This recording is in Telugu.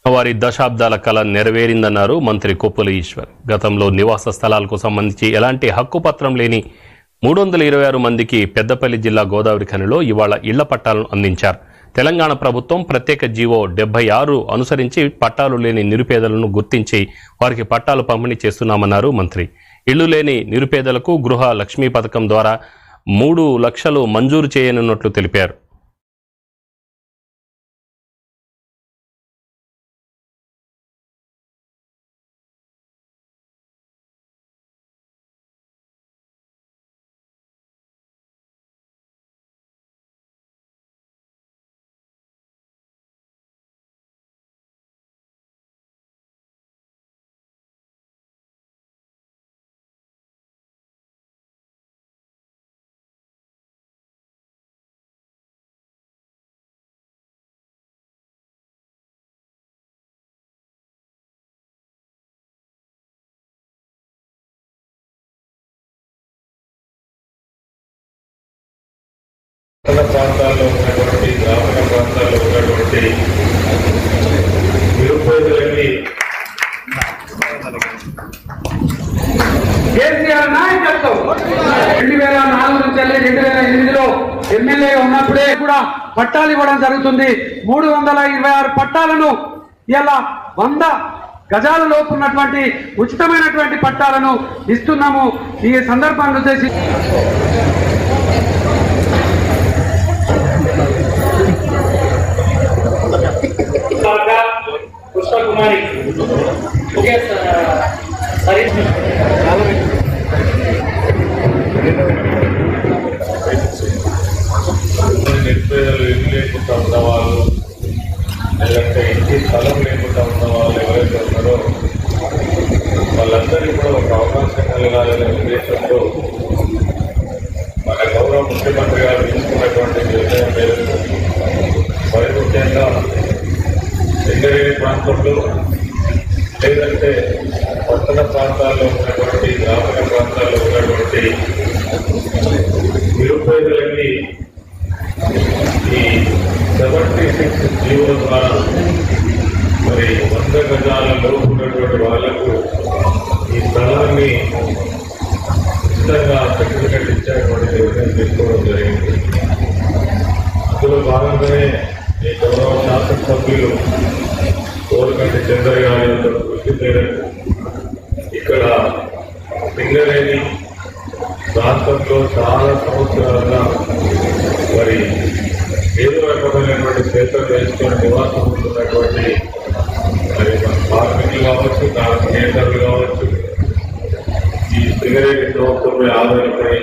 వారి దశాబ్దాల కళ నెరవేరిందన్నారు మంత్రి కొప్పుల ఈశ్వర్. గతంలో నివాస స్థలాలకు సంబంధించి ఎలాంటి హక్కుపత్రం లేని 326 మందికి పెద్దపల్లి జిల్లా గోదావరి ఖనిలో ఇవాళ ఇళ్ల పట్టాలను అందించారు. తెలంగాణ ప్రభుత్వం ప్రత్యేక జీవో 76 అనుసరించి పట్టాలు లేని నిరుపేదలను గుర్తించి వారికి పట్టాలు పంపిణీ చేస్తున్నామన్నారు మంత్రి. ఇళ్లు లేని నిరుపేదలకు గృహ లక్ష్మీ పథకం ద్వారా 3 లక్షలు మంజూరు చేయనున్నట్లు తెలిపారు. ప్రాంతాల్లో ఉన్నటువంటి గ్రామీణ ప్రాంతాల్లో ఉన్నటువంటి నిరుపేదలకి కేసీఆర్ నాయకత్వం 2004 నుంచి 2008లో ఎమ్మెల్యే ఉన్నప్పుడే కూడా పట్టాలు ఇవ్వడం జరుగుతుంది. 326 పట్టాలను ఇలా 100 గజాల లోపు ఉన్నటువంటి ఉచితమైనటువంటి పట్టాలను ఇస్తున్నాము. ఈ సందర్భంగా వచ్చేసి పుష్పకుమారి నిరుపేదలు ఇల్లు లేకుండా ఉన్న వాళ్ళు, లేదంటే ఇంటి స్థలం లేకుండా ఉన్న వాళ్ళు ఎవరైతే ఉన్నారో వాళ్ళందరికీ కూడా ఒక అవకాశం కలగాలనే ఉద్దేశంతో మన గౌరవ ముఖ్యమంత్రి గారు తీసుకున్నటువంటి నిర్ణయం మేరకు మరి ముఖ్యంగా సింగరేణి ప్రాంతంలో లేదంటే పట్టణ ప్రాంతాల్లో ఉన్నటువంటి గ్రామీణ ప్రాంతాల్లో ఉన్నటువంటి నిరుపేదలకి ఈ 76 జీవోల ద్వారా మరి 100 గజాల లోపు ఉన్నటువంటి వాళ్లకు ఈ స్థలాన్ని ఉచితంగా సర్టిఫికెట్ ఇచ్చేటువంటి నిర్ణయం తీసుకోవడం జరిగింది. అందులో భాగంగానే ఈ గౌరవ శాసనసభ్యులు కోరకంటి చంద్ర గారి యొక్క కృషి మేరకు ఇక్కడ సింగరేణి ప్రాంతంలో చాలా సంవత్సరాలుగా మరి ఏదో రకమైనటువంటి క్షేత్రం వేసుకొని నివాసం ఉంటున్నటువంటి మరి మన కార్మికులు కావచ్చు, కార్మికేతరులు కావచ్చు, ఈ సింగరేణి ప్రభుత్వమే ఆధారపడి